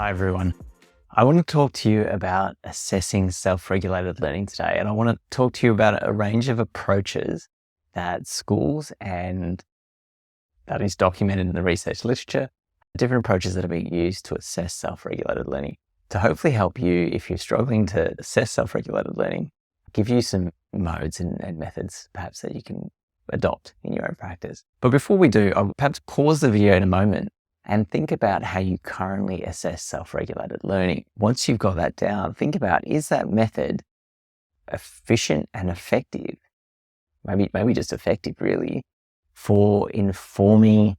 Hi everyone. I want to talk to you about assessing self-regulated learning today, and I want to talk to you about a range of approaches that schools, and that is documented in the research literature, different approaches that are being used to assess self-regulated learning to hopefully help you if you're struggling to assess self-regulated learning, give you some modes and methods perhaps that you can adopt in your own practice. But before we do, I'll perhaps pause the video in a moment and think about how you currently assess self-regulated learning. Once you've got that down, think about, is that method efficient and effective? Maybe just effective really, for informing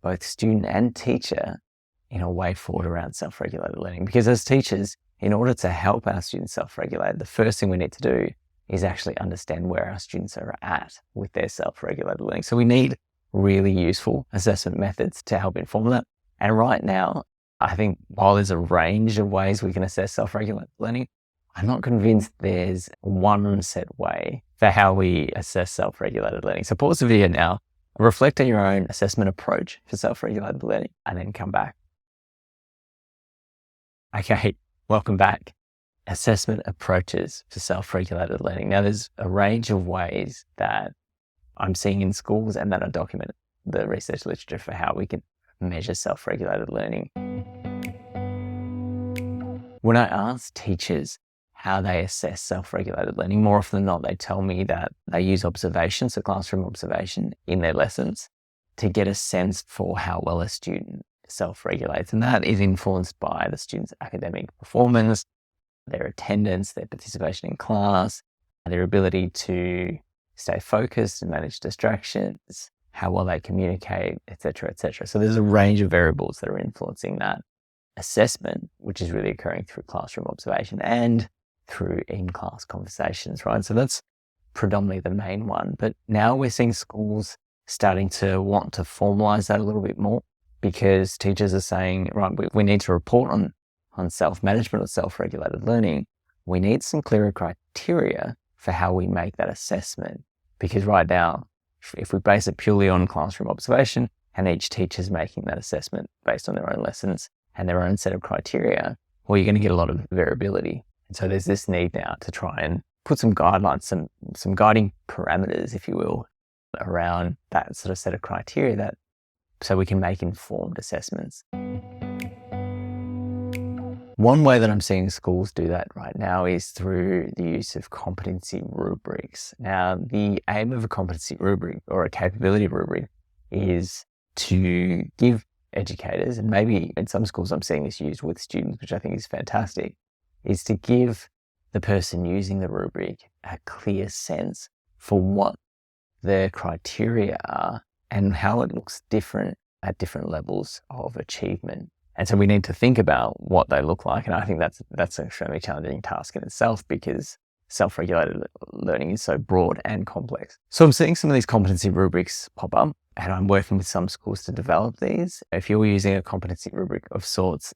both student and teacher in a way forward around self-regulated learning. Because as teachers, in order to help our students self-regulate, the first thing we need to do is actually understand where our students are at with their self-regulated learning. So we need really useful assessment methods to help inform that. And right now, I think while there's a range of ways we can assess self-regulated learning, I'm not convinced there's one set way for how we assess self-regulated learning. So pause the video now, reflect on your own assessment approach for self-regulated learning, and then come back. Okay, welcome back. Assessment approaches for self-regulated learning. Now there's a range of ways that I'm seeing in schools and that are documented in the research literature for how we can measure self-regulated learning. When I ask teachers how they assess self-regulated learning, more often than not, they tell me that they use observation, so classroom observation in their lessons, to get a sense for how well a student self-regulates. And that is influenced by the student's academic performance, their attendance, their participation in class, their ability to stay focused and manage distractions, how well they communicate, etc., etc. So there's a range of variables that are influencing that assessment, which is really occurring through classroom observation and through in-class conversations, right? So that's predominantly the main one. But now we're seeing schools starting to want to formalize that a little bit more, because teachers are saying, right, we need to report on self-management or self-regulated learning. We need some clearer criteria for how we make that assessment. Because right now, if we base it purely on classroom observation and each teacher's making that assessment based on their own lessons and their own set of criteria, well, you're going to get a lot of variability. And so there's this need now to try and put some guidelines, some guiding parameters, if you will, around that sort of set of criteria so we can make informed assessments. One way that I'm seeing schools do that right now is through the use of competency rubrics. Now, the aim of a competency rubric or a capability rubric is to give educators, and maybe in some schools I'm seeing this used with students, which I think is fantastic, is to give the person using the rubric a clear sense for what their criteria are and how it looks different at different levels of achievement. And so we need to think about what they look like. And I think that's an extremely challenging task in itself, because self-regulated learning is so broad and complex. So I'm seeing some of these competency rubrics pop up, and I'm working with some schools to develop these. If you're using a competency rubric of sorts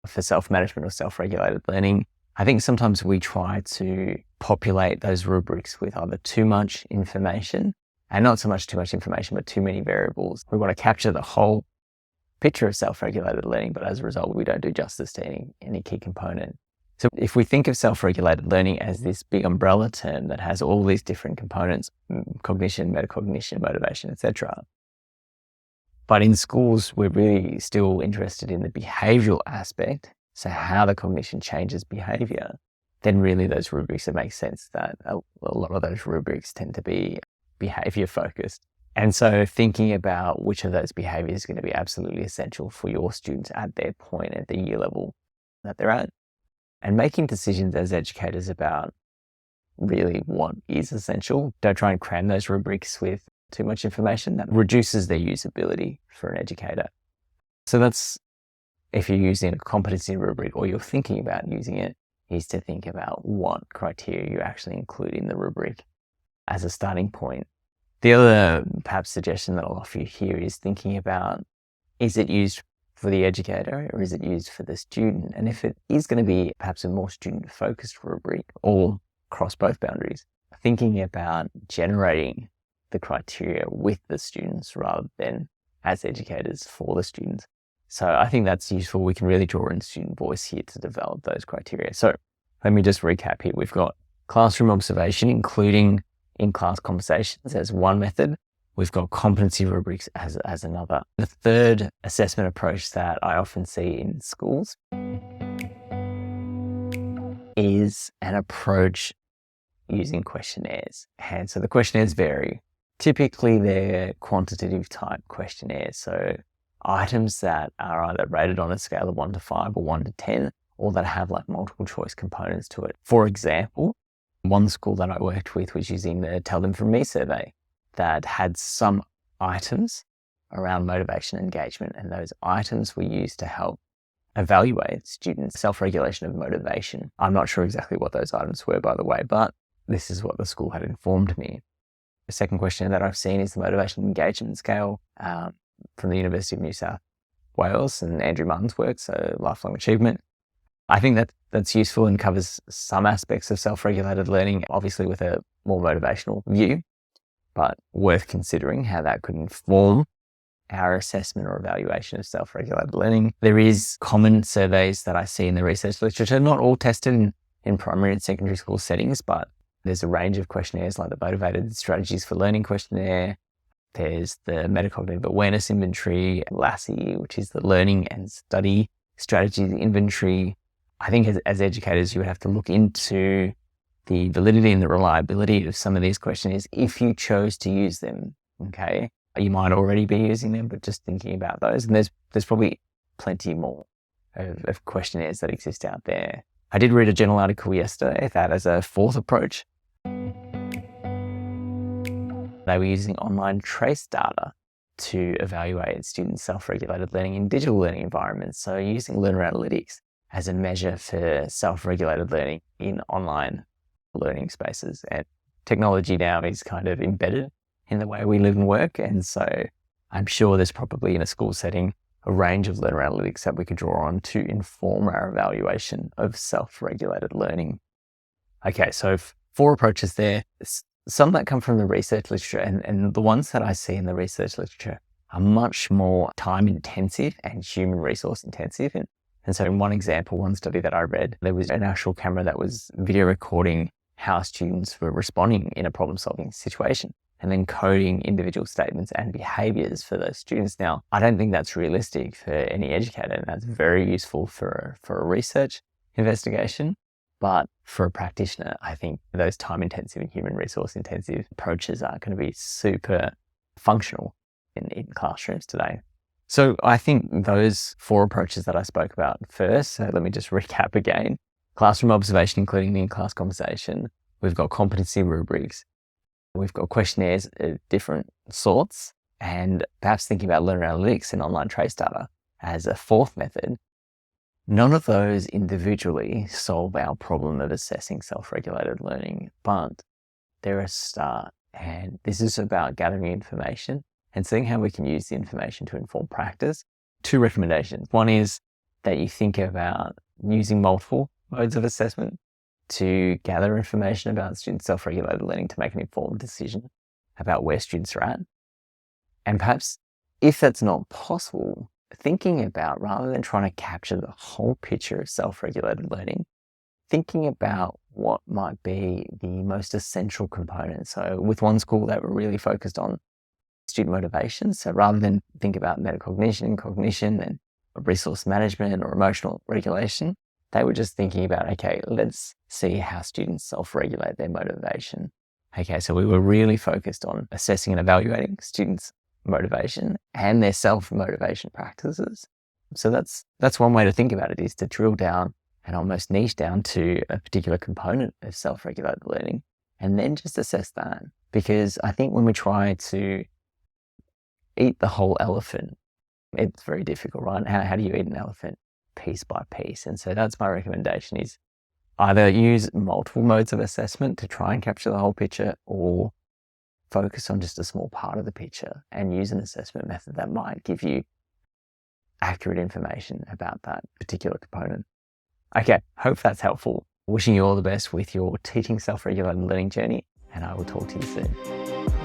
for self-management or self-regulated learning, I think sometimes we try to populate those rubrics with either too much information, and not so much too much information, but too many variables. We want to capture the whole picture of self-regulated learning, but as a result, we don't do justice to any key component. So if we think of self-regulated learning as this big umbrella term that has all these different components, cognition, metacognition, motivation, etc. But in schools, we're really still interested in the behavioral aspect, so how the cognition changes behavior, then really those rubrics, it makes sense that a lot of those rubrics tend to be behavior focused. And so thinking about which of those behaviors is going to be absolutely essential for your students at their point at the year level that they're at, and making decisions as educators about really what is essential. Don't try and cram those rubrics with too much information. That reduces their usability for an educator. So that's, if you're using a competency rubric or you're thinking about using it, is to think about what criteria you actually include in the rubric as a starting point. The other perhaps suggestion that I'll offer you here is thinking about, is it used for the educator or is it used for the student? And if it is going to be perhaps a more student-focused rubric or cross both boundaries, thinking about generating the criteria with the students rather than as educators for the students. So I think that's useful. We can really draw in student voice here to develop those criteria. So let me just recap here. We've got classroom observation, including in-class conversations as one method. We've got competency rubrics as another. The third assessment approach that I often see in schools is an approach using questionnaires. And so the questionnaires vary. Typically, they're quantitative type questionnaires. So items that are either rated on a scale of 1 to 5 or 1 to 10, or that have like multiple choice components to it. For example, one school that I worked with was using the Tell Them From Me survey that had some items around motivation and engagement, and those items were used to help evaluate students' self-regulation of motivation. I'm not sure exactly what those items were, by the way, but this is what the school had informed me. The second question that I've seen is the motivation and engagement scale from the University of New South Wales and Andrew Martin's work, so lifelong achievement. I think that's useful and covers some aspects of self-regulated learning, obviously with a more motivational view, but worth considering how that could inform our assessment or evaluation of self-regulated learning. There is common surveys that I see in the research literature, not all tested in primary and secondary school settings, but there's a range of questionnaires like the Motivated Strategies for Learning questionnaire. There's the Metacognitive Awareness Inventory, LASSI, which is the Learning and Study Strategies Inventory. I think as educators, you would have to look into the validity and the reliability of some of these questionnaires if you chose to use them, okay? You might already be using them, but just thinking about those. And there's probably plenty more of questionnaires that exist out there. I did read a journal article yesterday that as a fourth approach, they were using online trace data to evaluate students' self-regulated learning in digital learning environments. So using learner analytics as a measure for self-regulated learning in online learning spaces. And technology now is kind of embedded in the way we live and work. And so I'm sure there's probably in a school setting a range of learner analytics that we could draw on to inform our evaluation of self-regulated learning. Okay, so 4 approaches there. Some that come from the research literature, and the ones that I see in the research literature are much more time intensive and human resource intensive. And so in one example, one study that I read, there was an actual camera that was video recording how students were responding in a problem-solving situation and then coding individual statements and behaviours for those students. Now, I don't think that's realistic for any educator, and that's very useful for a research investigation. But for a practitioner, I think those time-intensive and human resource-intensive approaches are going to be super functional in classrooms today. So I think those 4 approaches that I spoke about first, so let me just recap again. Classroom observation, including the in-class conversation. We've got competency rubrics. We've got questionnaires of different sorts, and perhaps thinking about learner analytics and online trace data as a 4th method. None of those individually solve our problem of assessing self-regulated learning, but they're a start. And this is about gathering information and seeing how we can use the information to inform practice. 2 recommendations. One is that you think about using multiple modes of assessment to gather information about students' self-regulated learning to make an informed decision about where students are at. And perhaps if that's not possible, thinking about, rather than trying to capture the whole picture of self-regulated learning, thinking about what might be the most essential components. So with one school, they were really focused on student motivation. So rather than think about metacognition, cognition, and resource management or emotional regulation, they were just thinking about, okay, let's see how students self-regulate their motivation. Okay, so we were really focused on assessing and evaluating students' motivation and their self-motivation practices. So that's one way to think about it, is to drill down and almost niche down to a particular component of self-regulated learning and then just assess that. Because I think when we try to eat the whole elephant, it's very difficult, right? How do you eat an elephant? Piece by piece. And so that's my recommendation, is either use multiple modes of assessment to try and capture the whole picture, or focus on just a small part of the picture and use an assessment method that might give you accurate information about that particular component. Okay, hope that's helpful. Wishing you all the best with your teaching self-regulated learning journey, and I will talk to you soon.